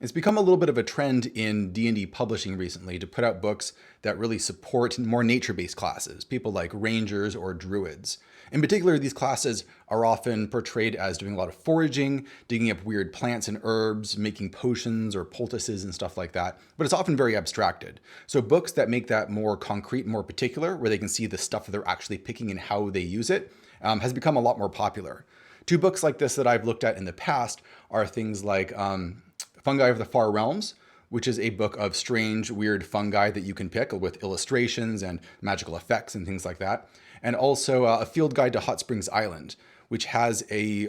It's become a little bit of a trend in D&D publishing recently to put out books that really support more nature-based classes, people like rangers or druids. In particular, these classes are often portrayed as doing a lot of foraging, digging up weird plants and herbs, making potions or poultices and stuff like that, but it's often very abstracted. So books that make that more concrete, more particular, where they can see the stuff that they're actually picking and how they use it, has become a lot more popular. Two books like this that I've looked at in the past are things like Fungi of the Far Realms, which is a book of strange, weird fungi that you can pick with illustrations and magical effects and things like that. And also a field guide to Hot Springs Island, which has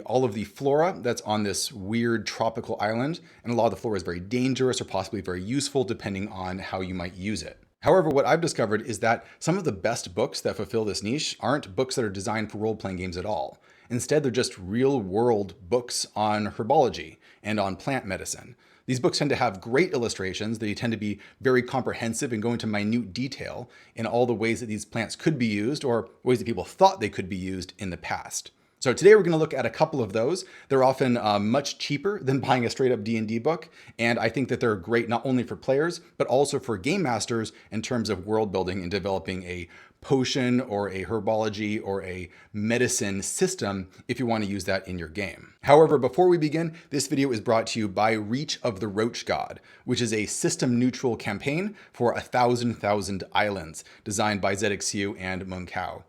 all of the flora that's on this weird tropical island. And a lot of the flora is very dangerous or possibly very useful depending on how you might use it. However, what I've discovered is that some of the best books that fulfill this niche aren't books that are designed for role-playing games at all. Instead, they're just real-world books on herbology and on plant medicine. These books tend to have great illustrations. They tend to be very comprehensive and go into minute detail in all the ways that these plants could be used or ways that people thought they could be used in the past. So today we're going to look at a couple of those. They're often much cheaper than buying a straight up D&D book. And I think that they're great not only for players, but also for game masters in terms of world building and developing a potion or a herbology or a medicine system if you want to use that in your game. However, before we begin, this video is brought to you by Reach of the Roach God, which is a system neutral campaign for 1,000 islands designed by ZXU and Munkau.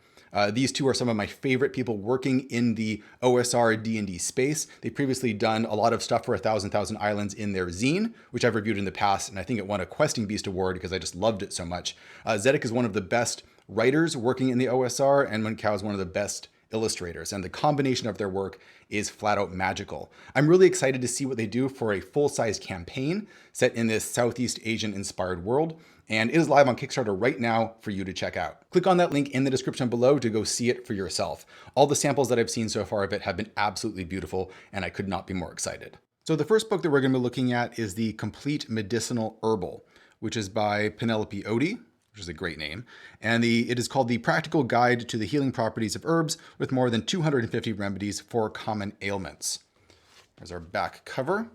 These two are some of my favorite people working in the OSR D&D space. They've previously done a lot of stuff for 1,000 Islands in their zine, which I've reviewed in the past, and I think it won a Questing Beast award because I just loved it so much. Zedek is one of the best writers working in the OSR, and Munkau is one of the best illustrators, and the combination of their work is flat out magical. I'm really excited to see what they do for a full-size campaign set in this Southeast Asian inspired world, and it is live on Kickstarter right now for you to check out. Click on that link in the description below to go see it for yourself. All the samples that I've seen so far of it have been absolutely beautiful, and I could not be more excited. So the first book that we're going to be looking at is The Complete Medicinal Herbal, which is by Penelope Odie, which is a great name. And it is called The Practical Guide to the Healing Properties of Herbs with more than 250 remedies for common ailments. There's our back cover,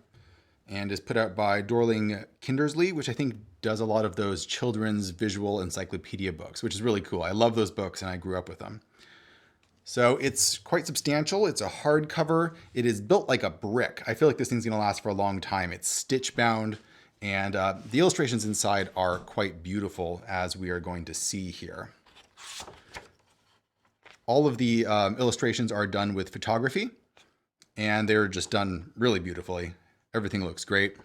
and is put out by Dorling Kindersley, which I think does a lot of those children's visual encyclopedia books, which is really cool. I love those books and I grew up with them. So it's quite substantial. It's a hardcover. It is built like a brick. I feel like this thing's gonna last for a long time. It's stitch bound. And the illustrations inside are quite beautiful, as we are going to see here. All of the illustrations are done with photography, and they're just done really beautifully. Everything looks great.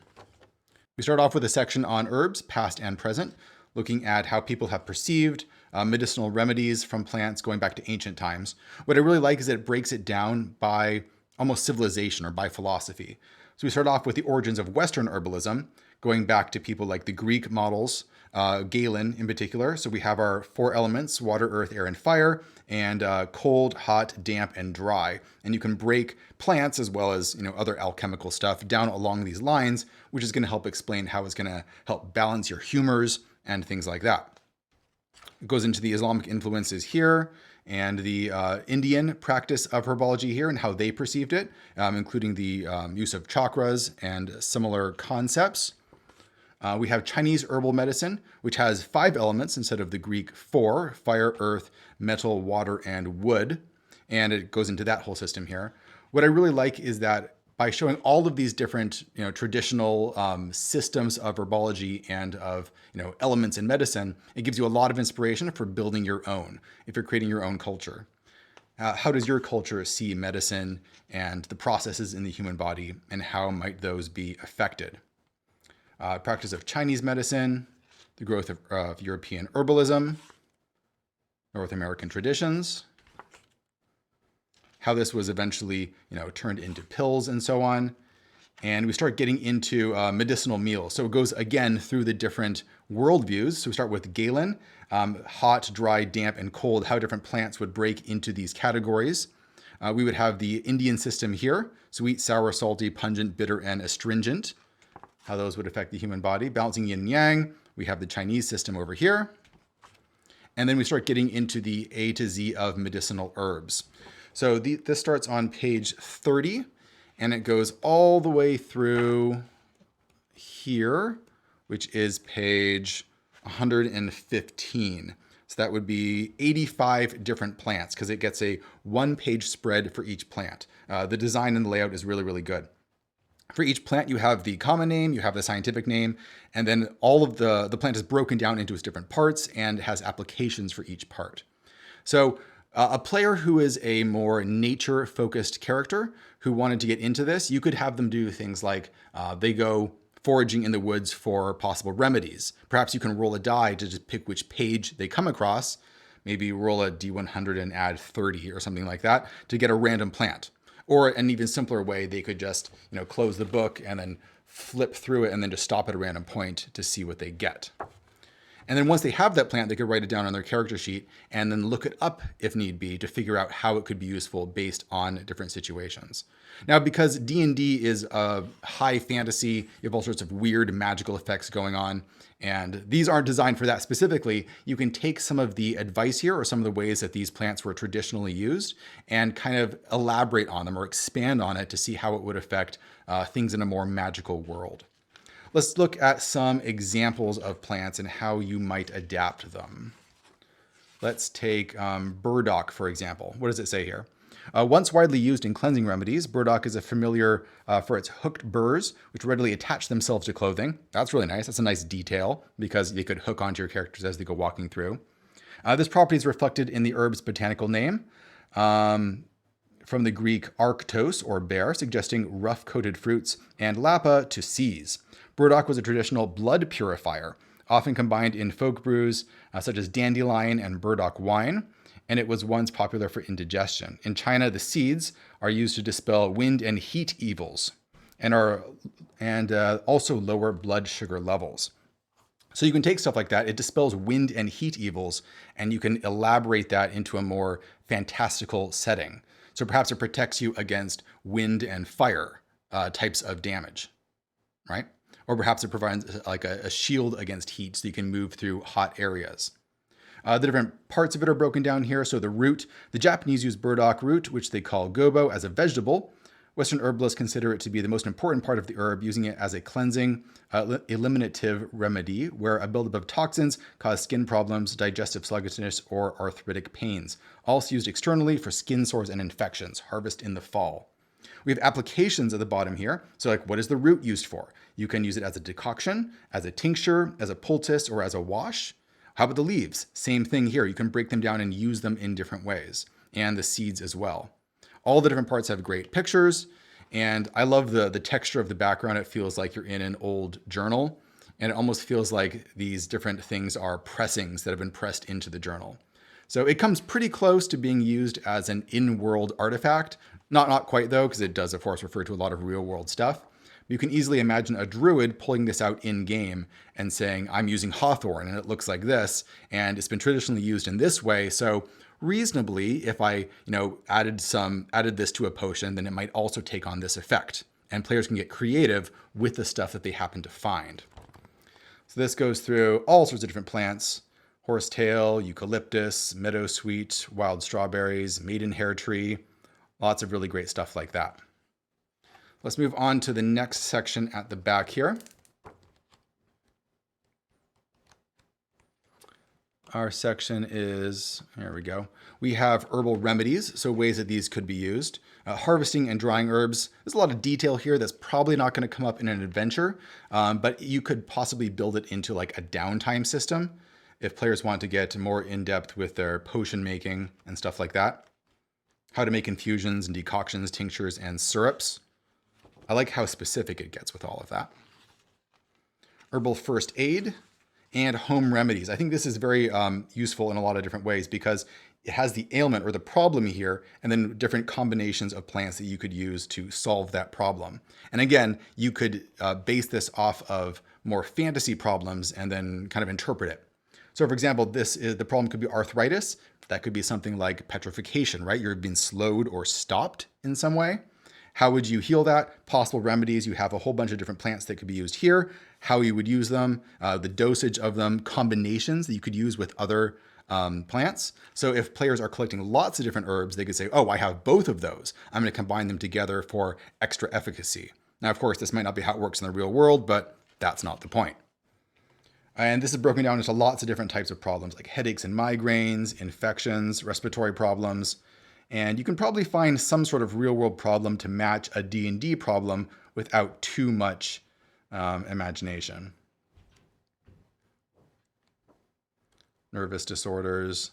We start off with a section on herbs, past and present, looking at how people have perceived medicinal remedies from plants going back to ancient times. What I really like is that it breaks it down by almost civilization or by philosophy. So we start off with the origins of Western herbalism, going back to people like the Greek models, Galen in particular. So we have our 4 elements: water, earth, air, and fire, and cold, hot, damp, and dry. And you can break plants as well as other alchemical stuff down along these lines, which is going to help explain how it's going to help balance your humors and things like that. It goes into the Islamic influences here, and the Indian practice of herbology here and how they perceived it, including the use of chakras and similar concepts. We have Chinese herbal medicine, which has 5 elements instead of the Greek 4: fire, earth, metal, water, and wood. And it goes into that whole system here. What I really like is that by showing all of these different, traditional systems of herbology and of, elements in medicine, it gives you a lot of inspiration for building your own, if you're creating your own culture. How does your culture see medicine and the processes in the human body, and how might those be affected? Practice of Chinese medicine, the growth of European herbalism, North American traditions, how this was eventually, turned into pills and so on. And we start getting into medicinal meals. So it goes again through the different worldviews. So we start with Galen, hot, dry, damp, and cold, how different plants would break into these categories. We would have the Indian system here: sweet, sour, salty, pungent, bitter, and astringent, how those would affect the human body. Balancing yin and yang, we have the Chinese system over here. And then we start getting into the A to Z of medicinal herbs. So this starts on page 30, and it goes all the way through, here, which is page 115. So that would be 85 different plants because it gets a one-page spread for each plant. The design and the layout is really, really good. For each plant, you have the common name, you have the scientific name, and then all of the plant is broken down into its different parts and has applications for each part. So a player who is a more nature-focused character who wanted to get into this, you could have them do things like they go foraging in the woods for possible remedies. Perhaps you can roll a die to just pick which page they come across. Maybe roll a D100 and add 30 or something like that to get a random plant. Or an even simpler way, they could just, close the book and then flip through it and then just stop at a random point to see what they get. And then once they have that plant, they could write it down on their character sheet and then look it up if need be to figure out how it could be useful based on different situations. Now, because D&D is a high fantasy, you have all sorts of weird magical effects going on, and these aren't designed for that specifically. You can take some of the advice here or some of the ways that these plants were traditionally used and kind of elaborate on them or expand on it to see how it would affect things in a more magical world. Let's look at some examples of plants and how you might adapt them. Let's take burdock, for example. What does it say here? Once widely used in cleansing remedies, burdock is a familiar for its hooked burrs, which readily attach themselves to clothing. That's really nice. That's a nice detail because they could hook onto your characters as they go walking through. This property is reflected in the herb's botanical name, from the Greek arctos, or bear, suggesting rough-coated fruits, and lapa, to seize. Burdock was a traditional blood purifier, often combined in folk brews such as dandelion and burdock wine, and it was once popular for indigestion. In China, the seeds are used to dispel wind and heat evils and also lower blood sugar levels. So you can take stuff like that. It dispels wind and heat evils, and you can elaborate that into a more fantastical setting. So perhaps it protects you against wind and fire types of damage, right? Or perhaps it provides like a shield against heat so you can move through hot areas. The different parts of it are broken down here. So the root, the Japanese use burdock root, which they call gobo, as a vegetable. Western herbalists consider it to be the most important part of the herb, using it as a cleansing, eliminative remedy where a buildup of toxins cause skin problems, digestive sluggishness, or arthritic pains. Also used externally for skin sores and infections. Harvest in the fall. We have applications at the bottom here. So like, what is the root used for? You can use it as a decoction, as a tincture, as a poultice, or as a wash. How about the leaves? Same thing here. You can break them down and use them in different ways, and the seeds as well. All the different parts have great pictures, and I love the texture of the background. It feels like you're in an old journal, and it almost feels like these different things are pressings that have been pressed into the journal. So it comes pretty close to being used as an in-world artifact. Not quite though, because it does, of course, refer to a lot of real-world stuff. You can easily imagine a druid pulling this out in-game and saying, I'm using hawthorn, and it looks like this, and it's been traditionally used in this way, so reasonably, if I, added this to a potion, then it might also take on this effect. And players can get creative with the stuff that they happen to find. So this goes through all sorts of different plants: horsetail, eucalyptus, meadowsweet, wild strawberries, maidenhair tree, lots of really great stuff like that. Let's move on to the next section at the back here. Our section is, here we go. We have herbal remedies, so ways that these could be used. Harvesting and drying herbs. There's a lot of detail here that's probably not going to come up in an adventure, but you could possibly build it into like a downtime system if players want to get more in-depth with their potion making and stuff like that. How to make infusions and decoctions, tinctures, and syrups. I like how specific it gets with all of that. Herbal first aid and home remedies. I think this is very useful in a lot of different ways because it has the ailment or the problem here, and then different combinations of plants that you could use to solve that problem. And again, you could base this off of more fantasy problems and then kind of interpret it. So for example, the problem could be arthritis. That could be something like petrification, right? You're being slowed or stopped in some way. How would you heal that? Possible remedies. You have a whole bunch of different plants that could be used here, how you would use them, the dosage of them, combinations that you could use with other plants. So if players are collecting lots of different herbs, they could say, oh, I have both of those. I'm going to combine them together for extra efficacy. Now, of course, this might not be how it works in the real world, but that's not the point. And this is broken down into lots of different types of problems like headaches and migraines, infections, respiratory problems. And you can probably find some sort of real world problem to match a D&D problem without too much imagination. Nervous disorders,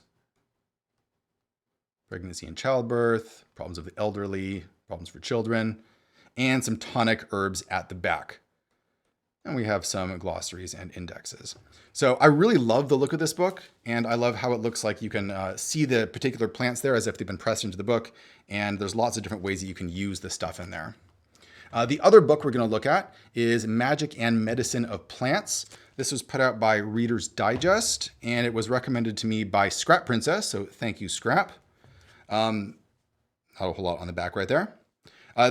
pregnancy and childbirth, problems of the elderly, problems for children, and some tonic herbs at the back. And we have some glossaries and indexes. So I really love the look of this book, and I love how it looks like you can see the particular plants there as if they've been pressed into the book, and there's lots of different ways that you can use the stuff in there. The other book we're going to look at is Magic and Medicine of Plants. This was put out by Reader's Digest, and it was recommended to me by Scrap Princess, so thank you, Scrap. Not a whole lot on the back right there.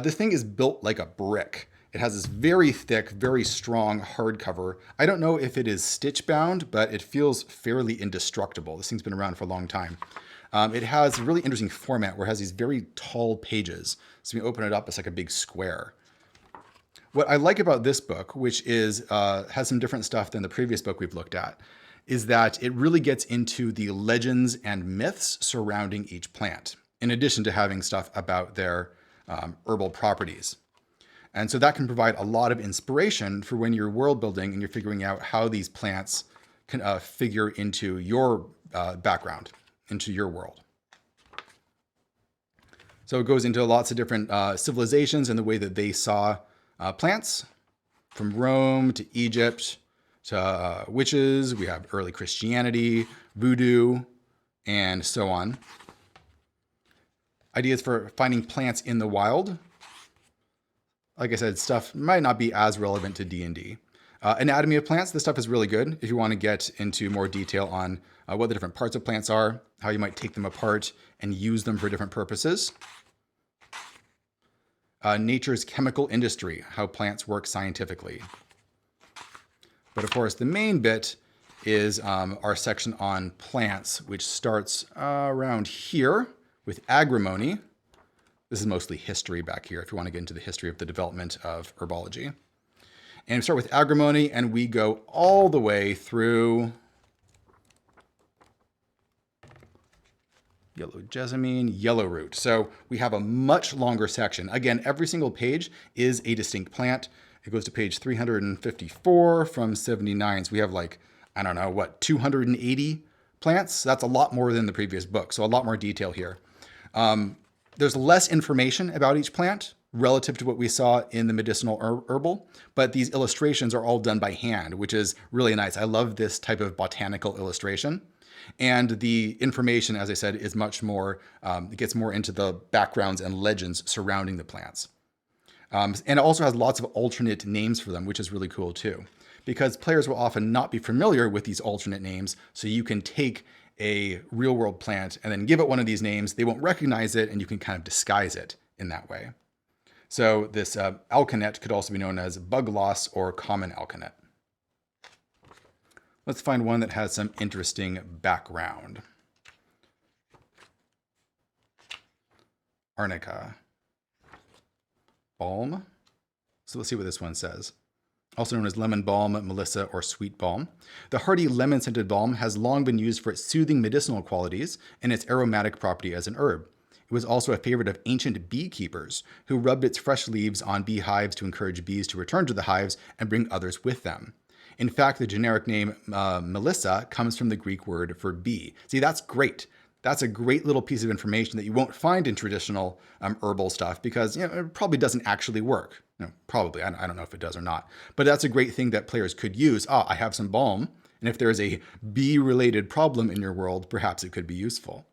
This thing is built like a brick. It has this very thick, very strong hardcover. I don't know if it is stitch bound, but it feels fairly indestructible. This thing's been around for a long time. It has a really interesting format where it has these very tall pages. So when you open it up, it's like a big square. What I like about this book, which is has some different stuff than the previous book we've looked at, is that it really gets into the legends and myths surrounding each plant, in addition to having stuff about their herbal properties. And so that can provide a lot of inspiration for when you're world building and you're figuring out how these plants can figure into your background, into your world. So it goes into lots of different civilizations and the way that they saw plants, from Rome to Egypt to witches. We have early Christianity, voodoo, and so on. Ideas for finding plants in the wild. Like I said, stuff might not be as relevant to D&D. Anatomy of plants, this stuff is really good if you want to get into more detail on what the different parts of plants are, how you might take them apart and use them for different purposes. Nature's chemical industry, how plants work scientifically. But of course, the main bit is our section on plants, which starts around here with agrimony. This is mostly history back here, if you want to get into the history of the development of herbology. And we start with agrimony, and we go all the way through yellow jessamine, yellow root. So we have a much longer section. Again, every single page is a distinct plant. It goes to page 354 from 79. So we have like, I don't know, what, 280 plants? That's a lot more than the previous book. So a lot more detail here. There's less information about each plant relative to what we saw in the medicinal herbal, but these illustrations are all done by hand, which is really nice. I love this type of botanical illustration. And the information, as I said, is much more, it gets more into the backgrounds and legends surrounding the plants. And it also has lots of alternate names for them, which is really cool too, because players will often not be familiar with these alternate names. So you can take a real world plant and then give it one of these names. They won't recognize it, and you can kind of disguise it in that way. So this alkanet could also be known as bug loss or common alkanet. Let's find one that has some interesting background. Arnica. Balm. So let's see what this one says. Also known as lemon balm, melissa, or sweet balm. The hardy lemon-scented balm has long been used for its soothing medicinal qualities and its aromatic property as an herb. It was also a favorite of ancient beekeepers who rubbed its fresh leaves on beehives to encourage bees to return to the hives and bring others with them. In fact, the generic name melissa comes from the Greek word for bee. See, that's great. That's a great little piece of information that you won't find in traditional herbal stuff because it probably doesn't actually work. Probably, I don't know if it does or not. But that's a great thing that players could use. I have some balm, and if there's a bee-related problem in your world, perhaps it could be useful.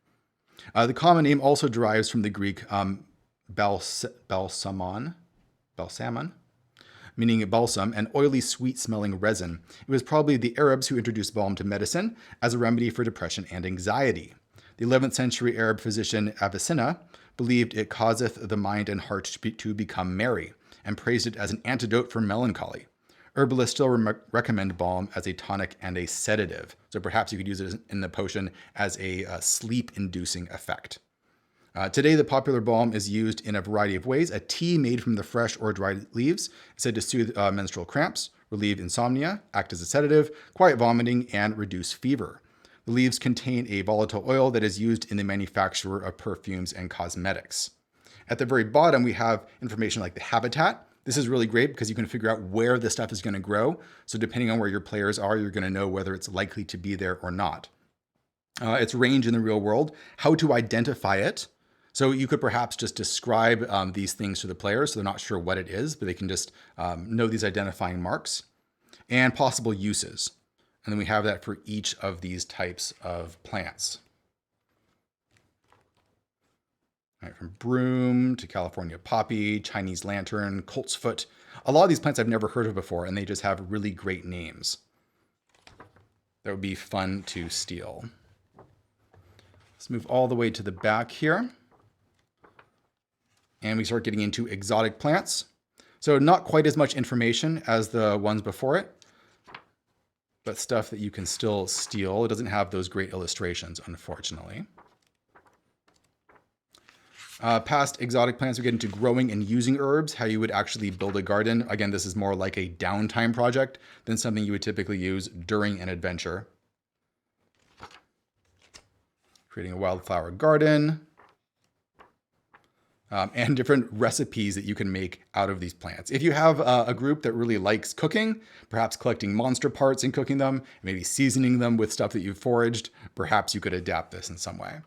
The common name also derives from the Greek balsamon, meaning balsam, an oily, sweet-smelling resin. It was probably the Arabs who introduced balm to medicine as a remedy for depression and anxiety. The 11th century Arab physician Avicenna believed it causeth the mind and heart to become merry, and praised it as an antidote for melancholy. Herbalists still recommend balm as a tonic and a sedative, so perhaps you could use it in the potion as a sleep-inducing effect. Today, the popular balm is used in a variety of ways. A tea made from the fresh or dried leaves is said to soothe menstrual cramps. relieve insomnia, act as a sedative, quiet vomiting, and reduce fever. The leaves contain a volatile oil that is used in the manufacture of perfumes and cosmetics. At the very bottom, we have information like the habitat. This is really great because you can figure out where the stuff is going to grow. So depending on where your players are, you're going to know whether it's likely to be there or not. Its range in the real world, how to identify it. So you could perhaps just describe these things to the players so they're not sure what it is, but they can just know these identifying marks, and possible uses. And then we have that for each of these types of plants. All right, from broom to California poppy, Chinese lantern, colt's foot. A lot of these plants I've never heard of before, and they just have really great names. That would be fun to steal. Let's move all the way to the back here. And we start getting into exotic plants. So not quite as much information as the ones before it, but stuff that you can still steal. It doesn't have those great illustrations, unfortunately. Past exotic plants, we get into growing and using herbs, how you would actually build a garden. Again, this is more like a downtime project than something you would typically use during an adventure. Creating a wildflower garden. And different recipes that you can make out of these plants. If you have a group that really likes cooking, perhaps collecting monster parts and cooking them, maybe seasoning them with stuff that you've foraged, perhaps you could adapt this in some way.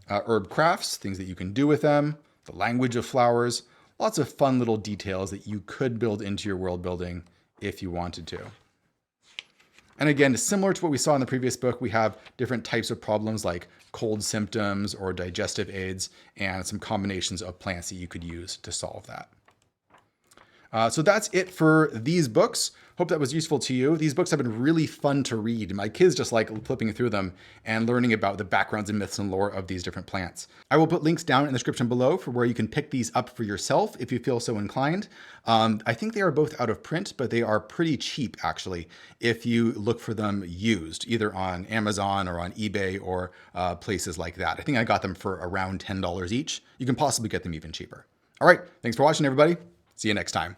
Herb crafts, things that you can do with them, the language of flowers, lots of fun little details that you could build into your world building if you wanted to. And again, similar to what we saw in the previous book, we have different types of problems like cold symptoms or digestive aids, and some combinations of plants that you could use to solve that. So that's it for these books. Hope that was useful to you. These books have been really fun to read. My kids just like flipping through them and learning about the backgrounds and myths and lore of these different plants. I will put links down in the description below for where you can pick these up for yourself if you feel so inclined. I think they are both out of print, but they are pretty cheap actually if you look for them used, either on Amazon or on eBay or places like that. I think I got them for around $10 each. You can possibly get them even cheaper. All right, thanks for watching, everybody. See you next time.